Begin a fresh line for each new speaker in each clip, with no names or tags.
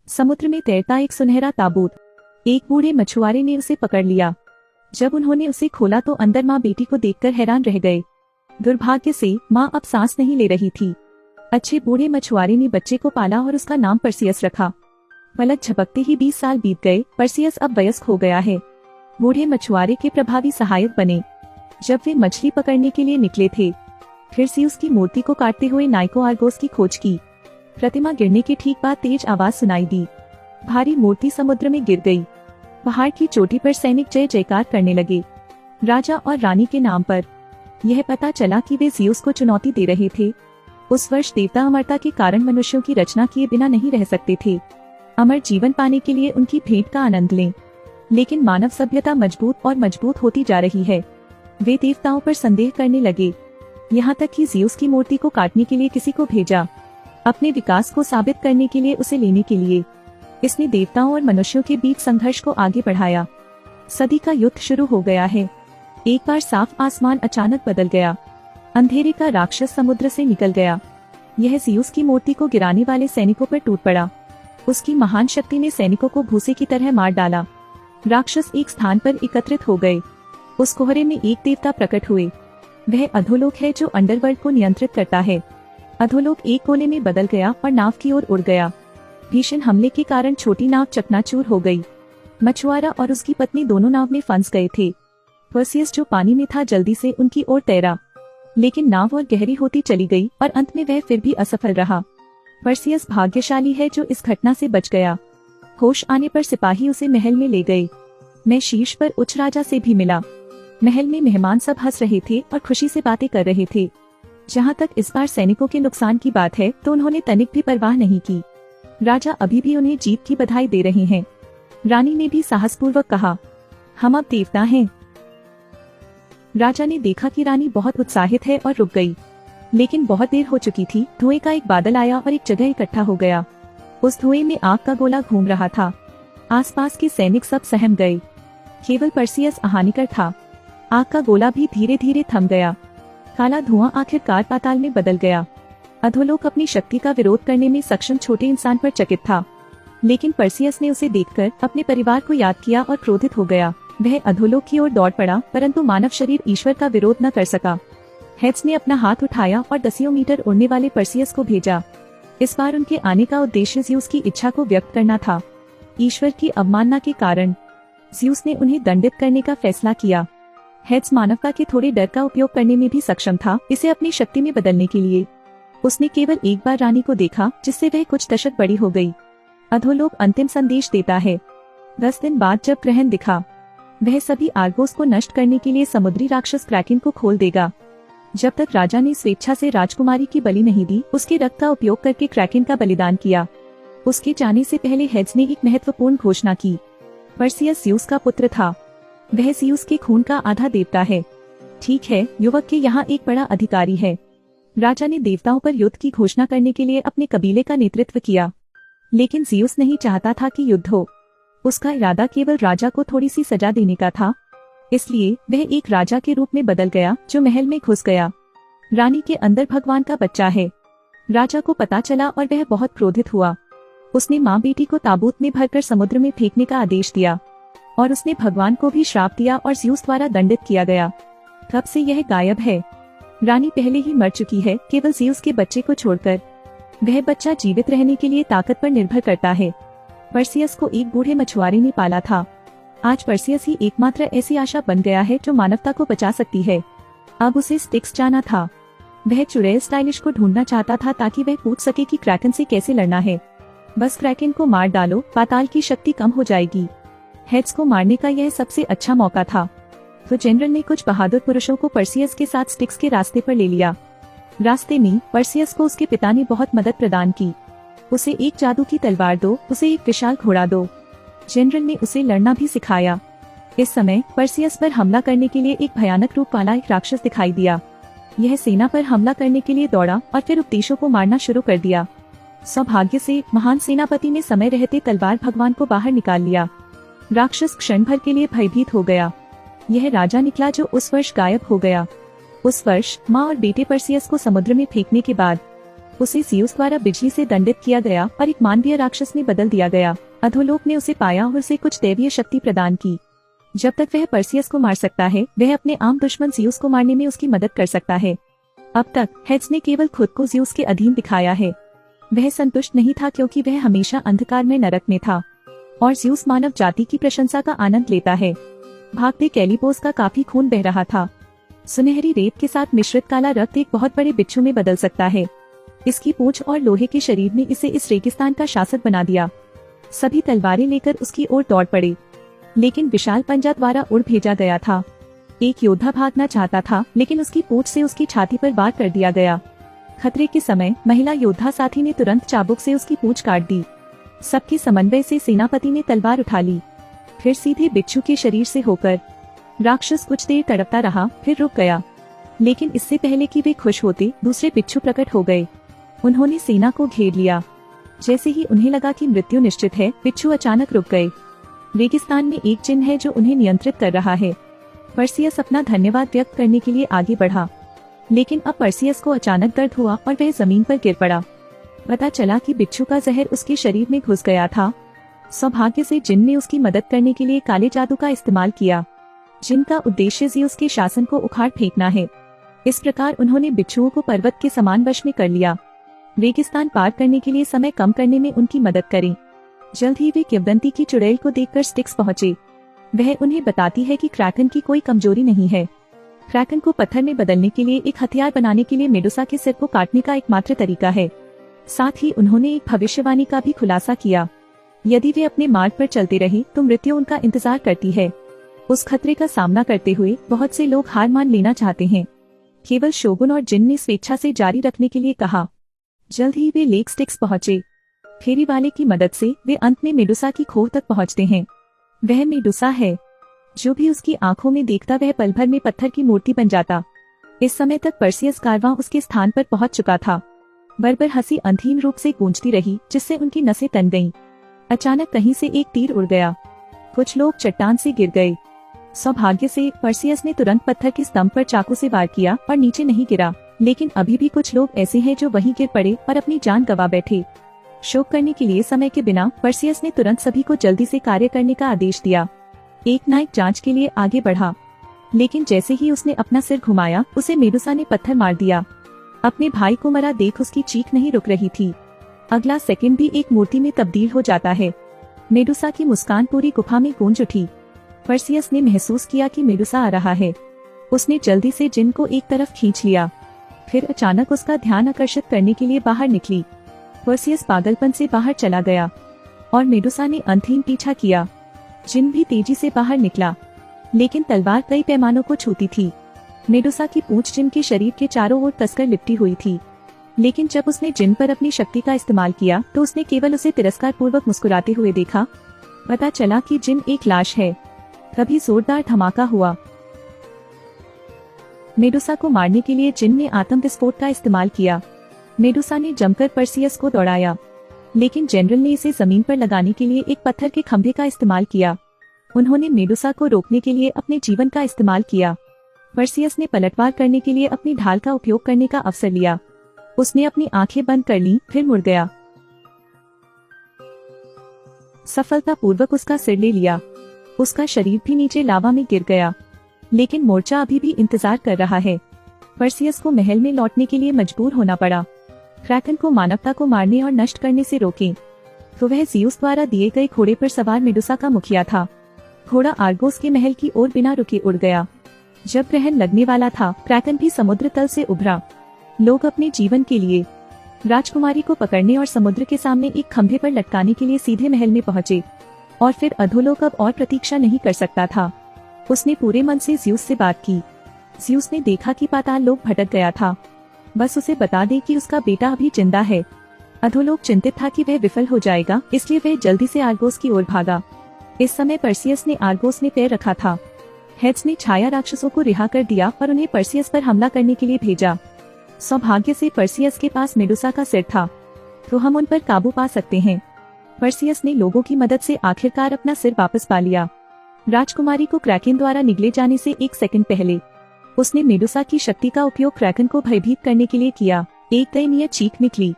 समुद्र में तैरता एक सुनहरा ताबूत। एक बूढ़े मछुआरे ने उसे पकड़ लिया। जब उन्होंने उसे खोला तो अंदर माँ बेटी को देखकर हैरान रह गए। दुर्भाग्य से माँ अब सांस नहीं ले रही थी। अच्छे बूढ़े मछुआरे ने बच्चे को पाला और उसका नाम परसियस रखा। पलक झपकते ही 20 साल बीत गए। परसियस अब वयस्क हो गया है। बूढ़े मछुआरे के प्रभावी सहायक बने। जब वे मछली पकड़ने के लिए निकले थे, फिर ज़्यूस की मूर्ति को काटते हुए नाइको आर्गोस की खोज की। प्रतिमा गिरने के ठीक बाद तेज आवाज सुनाई दी। भारी मूर्ति समुद्र में गिर गई। पहाड़ की चोटी पर सैनिक जय जयकार करने लगे, राजा और रानी के नाम पर। यह पता चला कि वे ज़्यूस को चुनौती दे रहे थे। उस वर्ष देवता अमरता के कारण मनुष्यों की रचना किए बिना नहीं रह सकते थे। अमर जीवन पाने के लिए उनकी भेंट का आनंद लें। लेकिन मानव सभ्यता मजबूत और मजबूत होती जा रही है। वे देवताओं पर संदेह करने लगे, यहाँ तक कि ज़्यूस की मूर्ति को काटने के लिए किसी को भेजा, अपने विकास को साबित करने के लिए उसे लेने के लिए। इसने देवताओं और मनुष्यों के बीच संघर्ष को आगे बढ़ाया। सदी का युद्ध शुरू हो गया है। एक बार साफ आसमान अचानक बदल गया। अंधेरे का राक्षस समुद्र से निकल गया। यह ज़्यूस की मूर्ति को गिराने वाले सैनिकों पर टूट पड़ा। उसकी महान शक्ति ने सैनिकों को भूसे की तरह मार डाला। राक्षस एक स्थान पर एकत्रित हो गए। उस कोहरे में एक देवता प्रकट हुए। वह अधोलोक है जो अंडरवर्ल्ड को नियंत्रित करता है। अधोलोक एक गोले में बदल गया और नाव की ओर उड़ गया। भीषण हमले के कारण छोटी नाव चकनाचूर हो गई। मछुआरा और उसकी पत्नी दोनों नाव में फंस गए थे। परसियस जो पानी में था जल्दी से उनकी ओर तैरा, लेकिन नाव और गहरी होती चली गई और अंत में वह फिर भी असफल रहा। परसियस भाग्यशाली है जो इस घटना से बच गया। होश आने पर सिपाही उसे महल में ले गए। मैं शीर्ष पर उच्च राजा से भी मिला। महल में मेहमान सब हंस रहे थे और खुशी से बातें कर रहे थे। जहाँ तक इस बार सैनिकों के नुकसान की बात है तो उन्होंने तनिक भी परवाह नहीं की। राजा अभी भी उन्हें जीत की बधाई दे रहे हैं। रानी ने भी साहसपूर्वक कहा, हम अब देवता हैं। राजा ने देखा कि रानी बहुत उत्साहित है और रुक गई, लेकिन बहुत देर हो चुकी थी। धुएं का एक बादल आया और एक जगह इकट्ठा हो गया। उस धुएं में आग का गोला घूम रहा था। आसपास के सैनिक सब सहम गए। केवल परसियस हानिकर था। आग का गोला भी धीरे धीरे थम गया। काला धुआं आखिरकार पाताल में बदल गया। अधोलोक अपनी शक्ति का विरोध करने में सक्षम छोटे इंसान पर चकित था, लेकिन परसियस ने उसे देखकर अपने परिवार को याद किया और क्रोधित हो गया। वह अधोलोक की ओर दौड़ पड़ा, परंतु मानव शरीर ईश्वर का विरोध न कर सका। हेड्स ने अपना हाथ उठाया और दसियों मीटर उड़ने वाले परसियस को भेजा। इस बार उनके आने का उद्देश्य ज़्यूस की इच्छा को व्यक्त करना था। ईश्वर की अवमानना के कारण ज़्यूस ने उन्हें दंडित करने का फैसला किया। हेड्स मानवता के थोड़े डर का उपयोग करने में भी सक्षम था, इसे अपनी शक्ति में बदलने के लिए। उसने केवल एक बार रानी को देखा, जिससे वह कुछ दशक बड़ी हो गई। अधोलोक अंतिम संदेश देता है। 10 दिन बाद जब ग्रहण दिखा, वह सभी आर्गोस को नष्ट करने के लिए समुद्री राक्षस क्रैकेन को खोल देगा। जब तक राजा ने स्वेच्छा से राजकुमारी की बलि नहीं दी, उसके रक्त का उपयोग करके क्रैकेन का बलिदान किया। उसके जाने से पहले हेड्स ने एक महत्वपूर्ण घोषणा की। परसियस ज़्यूस का पुत्र था। वह ज़्यूस के खून का आधा देवता है। ठीक है, युवक के यहाँ एक बड़ा अधिकारी है। राजा ने देवताओं पर युद्ध की घोषणा करने के लिए अपने कबीले का नेतृत्व किया, लेकिन ज़्यूस नहीं चाहता था कि युद्ध हो। उसका इरादा केवल राजा को थोड़ी सी सजा देने का था। इसलिए वह एक राजा के रूप में बदल गया जो महल में घुस गया। रानी के अंदर भगवान का बच्चा है। राजा को पता चला और वह बहुत क्रोधित हुआ। उसने माँ बेटी को ताबूत में भरकर समुद्र में फेंकने का आदेश दिया और उसने भगवान को भी श्राप दिया और ज़्यूस द्वारा दंडित किया गया। तब से यह गायब है। रानी पहले ही मर चुकी है, केवल ज़्यूस के बच्चे को छोड़कर। वह बच्चा जीवित रहने के लिए ताकत पर निर्भर करता है। परसियस को एक बूढ़े मछुआरे ने पाला था। आज परसियस ही एकमात्र ऐसी आशा बन गया है जो मानवता को बचा सकती है। अब उसे स्टिक्स जाना था। वह चुड़ैल स्टाइलिश को ढूंढना चाहता था ताकि वह पूछ सके कि क्रैकेन से कैसे लड़ना है। बस क्रैकेन को मार डालो, पाताल की शक्ति कम हो जाएगी। हेड्स को मारने का यह सबसे अच्छा मौका था। तो जनरल ने कुछ बहादुर पुरुषों को परसियस के साथ स्टिक्स के रास्ते पर ले लिया। रास्ते में परसियस को उसके पिता ने बहुत मदद प्रदान की। उसे एक जादू की तलवार दो, उसे एक विशाल घोड़ा दो। जनरल ने उसे लड़ना भी सिखाया। इस समय परसियस पर हमला करने के लिए एक भयानक रूप वाला एक राक्षस दिखाई दिया। यह सेना पर हमला करने के लिए दौड़ा और फिर उपदेशों को मारना शुरू कर दिया। सौभाग्य से महान सेनापति ने समय रहते तलवार भगवान को बाहर निकाल लिया। राक्षस क्षण भर के लिए भयभीत हो गया। यह राजा निकला जो उस वर्ष गायब हो गया। उस वर्ष माँ और बेटे परसियस को समुद्र में फेंकने के बाद उसे ज़्यूस द्वारा बिजली से दंडित किया गया और एक मानवीय राक्षस में बदल दिया गया। अधोलोक ने उसे पाया और उसे कुछ दैवीय शक्ति प्रदान की। जब तक वह पर्सियस को मार सकता है, वह अपने आम दुश्मन ज़्यूस को मारने में उसकी मदद कर सकता है। अब तक हेड्स ने केवल खुद को ज़्यूस के अधीन दिखाया है। वह संतुष्ट नहीं था क्योंकि वह हमेशा अंधकार में नरक में था और ज़्यूस मानव जाति की प्रशंसा का आनंद लेता है। भागते कैलिपोस का काफी खून बह रहा था। सुनहरी रेत के साथ मिश्रित काला रक्त एक बहुत बड़े बिच्छू में बदल सकता है। इसकी पूंछ और लोहे के शरीर ने इसे इस रेगिस्तान का शासक बना दिया। सभी तलवारें लेकर उसकी ओर दौड़ पड़े, लेकिन विशाल पंजा द्वारा उड़ भेजा गया था। एक योद्धा भागना चाहता था, लेकिन उसकी पूंछ से उसकी छाती पर वार कर दिया गया। खतरे के समय महिला योद्धा साथी ने तुरंत चाबुक से उसकी पूंछ काट दी। सबके समन्वय से सेनापति ने तलवार उठा ली, फिर सीधे बिच्छू के शरीर से होकर। राक्षस कुछ देर तड़पता रहा, फिर रुक गया, लेकिन इससे पहले कि वे खुश होते, दूसरे बिच्छू प्रकट हो गए। उन्होंने सेना को घेर लिया। जैसे ही उन्हें लगा कि मृत्यु निश्चित है, बिच्छू अचानक रुक गए। रेगिस्तान में एक जिन है जो उन्हें नियंत्रित कर रहा है। पर्सियस अपना धन्यवाद व्यक्त करने के लिए आगे बढ़ा, लेकिन अब पर्सियस को अचानक दर्द हुआ और वह जमीन पर गिर पड़ा। पता चला कि बिच्छू का जहर उसके शरीर में घुस गया था। सौभाग्य से जिन ने उसकी मदद करने के लिए काले जादू का इस्तेमाल किया, जिनका उद्देश्य ज़्यूस के शासन को उखाड़ फेंकना है। इस प्रकार उन्होंने बिच्छुओं को पर्वत के समान वश में कर लिया। रेगिस्तान पार करने के लिए समय कम करने में उनकी मदद करें। जल्द ही वे किंवदंती की चुड़ैल को देखकर स्टिक्स पहुंचे। वह उन्हें बताती है कि क्रैकन की कोई कमजोरी नहीं है। क्रैकन को पत्थर में बदलने के लिए एक हथियार बनाने के लिए मेडुसा के सिर को काटने का एकमात्र तरीका है। साथ ही उन्होंने एक भविष्यवाणी का भी खुलासा किया। यदि वे अपने मार्ग पर चलते रहे तो मृत्यु उनका इंतजार करती है। उस खतरे का सामना करते हुए बहुत से लोग हार मान लेना चाहते हैं। केवल शोगुन और जिन ने स्वेच्छा से जारी रखने के लिए कहा। जल्द ही वे लेक स्टिक्स पहुंचे। फेरी वाले की मदद से वे अंत में मेडुसा की खोह तक पहुंचते हैं। वह मेडुसा है। जो भी उसकी आंखों में देखता वह पल भर में पत्थर की मूर्ति बन जाता। इस समय तक पर्सियस कारवां उसके स्थान पर पहुंच चुका था। बर्बर हंसी अंधीन रूप से गूंजती रही, जिससे उनकी नसें तन गईं। अचानक कहीं से एक तीर उड़ गया। कुछ लोग चट्टान से गिर गए। सौभाग्य से पर्सियस ने तुरंत पत्थर के स्तंभ पर चाकू से वार किया और नीचे नहीं गिरा, लेकिन अभी भी कुछ लोग ऐसे हैं जो वहीं गिर पड़े और अपनी जान गंवा बैठे। शोक करने के लिए समय के बिना पर्सियस ने तुरंत सभी को जल्दी से कार्य करने का आदेश दिया। एक नायक जांच के लिए आगे बढ़ा, लेकिन जैसे ही उसने अपना सिर घुमाया, उसे मेडुसा ने पत्थर मार दिया। अपने भाई को मरा देख उसकी चीख नहीं रुक रही थी। अगला सेकंड भी एक मूर्ति में तब्दील हो जाता है। मेडुसा की मुस्कान पूरी गुफा में गूंज उठी। पर्सियस ने महसूस किया कि मेडुसा आ रहा है। उसने जल्दी से जिन को एक तरफ खींच लिया, फिर अचानक उसका ध्यान आकर्षित करने के लिए बाहर निकली। पर्सियस पागलपन से बाहर चला गया और मेडुसा ने अंतहीन पीछा किया। जिन भी तेजी से बाहर निकला, लेकिन तलवार कई पैमानों को छूती थी। मेडुसा की पूंछ जिन के शरीर के चारों ओर कसकर लिपटी हुई थी, लेकिन जब उसने जिन पर अपनी शक्ति का इस्तेमाल किया तो उसने केवल उसे तिरस्कार पूर्वक मुस्कुराते हुए देखा। पता चला कि जिन एक लाश है। तभी जोरदार धमाका हुआ। मेडुसा को मारने के लिए जिन ने आत्म विस्फोट का इस्तेमाल किया। मेडुसा ने जमकर पर्सियस को दौड़ाया, लेकिन जनरल ने इसे जमीन पर लगाने के लिए एक पत्थर के खंभे का इस्तेमाल किया। उन्होंने मेडुसा को रोकने के लिए अपने जीवन का इस्तेमाल किया। पर्सियस ने पलटवार करने के लिए अपनी ढाल का उपयोग करने का अवसर लिया। उसने अपनी आंखें बंद कर ली, फिर मुड़ गया। सफलतापूर्वक उसका सिर ले लिया। उसका शरीर भी नीचे लावा में गिर गया, लेकिन मोर्चा अभी भी इंतजार कर रहा है। पर्सियस को महल में लौटने के लिए मजबूर होना पड़ा। क्रैकन को मानवता को मारने और नष्ट करने से रोके, तो वह ज़्यूस द्वारा दिए गए घोड़े पर सवार मेडुसा का मुखिया था। घोड़ा आर्गोस के महल की ओर बिना रुके उड़ गया। जब ग्रहण लगने वाला था, क्रैकन भी समुद्र तल से उभरा। लोग अपने जीवन के लिए राजकुमारी को पकड़ने और समुद्र के सामने एक खंभे पर लटकाने के लिए सीधे महल में पहुंचे। और फिर अधोलोक अब और प्रतीक्षा नहीं कर सकता था। उसने पूरे मन से ज़्यूस से बात की। ज़्यूस ने देखा कि पाताल लोक भटक गया था। बस उसे बता दे कि उसका बेटा अभी जिंदा है। अधोलोक चिंतित था कि वह विफल हो जाएगा, इसलिए वह जल्दी से आर्गोस की ओर भागा। इस समय पर्सियस ने आर्गोस में पैर रखा था। हेड्स ने छाया राक्षसों को रिहा कर दिया और उन्हें पर्सियस पर हमला करने के लिए भेजा। सौभाग्य से पर्सियस के पास मेडुसा का सिर था, तो हम उन पर काबू पा सकते हैं। पर्सियस ने लोगों की मदद से आखिरकार अपना सिर वापस पा लिया। राजकुमारी को क्रैकन द्वारा निगले जाने से एक सेकंड पहले उसने मेडुसा की शक्ति का उपयोग क्रैकन को भयभीत करने के लिए किया। एक दयनीय चीख निकली।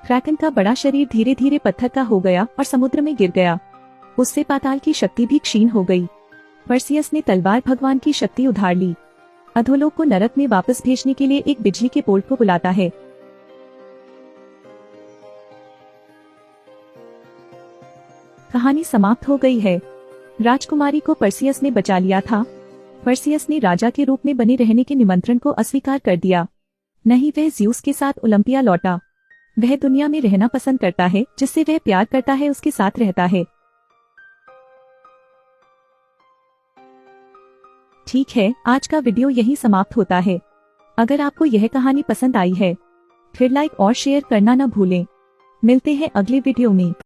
क्रैकन का बड़ा शरीर धीरे धीरे पत्थर का हो गया और समुद्र में गिर गया। उससे पाताल की शक्ति भी क्षीण हो गई। परसियस ने तलवार भगवान की शक्ति उधार ली। अधोलोक को नरक में वापस भेजने के लिए एक बिजली के बोल्ट को बुलाता है। कहानी समाप्त हो गई है। राजकुमारी को परसियस ने बचा लिया था। परसियस ने राजा के रूप में बने रहने के निमंत्रण को अस्वीकार कर दिया। नहीं, वह ज़्यूस के साथ ओलंपिया लौटा। वह दुनिया में रहना पसंद करता है, जिससे वह प्यार करता है उसके साथ रहता है। ठीक है, आज का वीडियो यहीं समाप्त होता है। अगर आपको यह कहानी पसंद आई है, फिर लाइक और शेयर करना न भूलें। मिलते हैं अगले वीडियो में।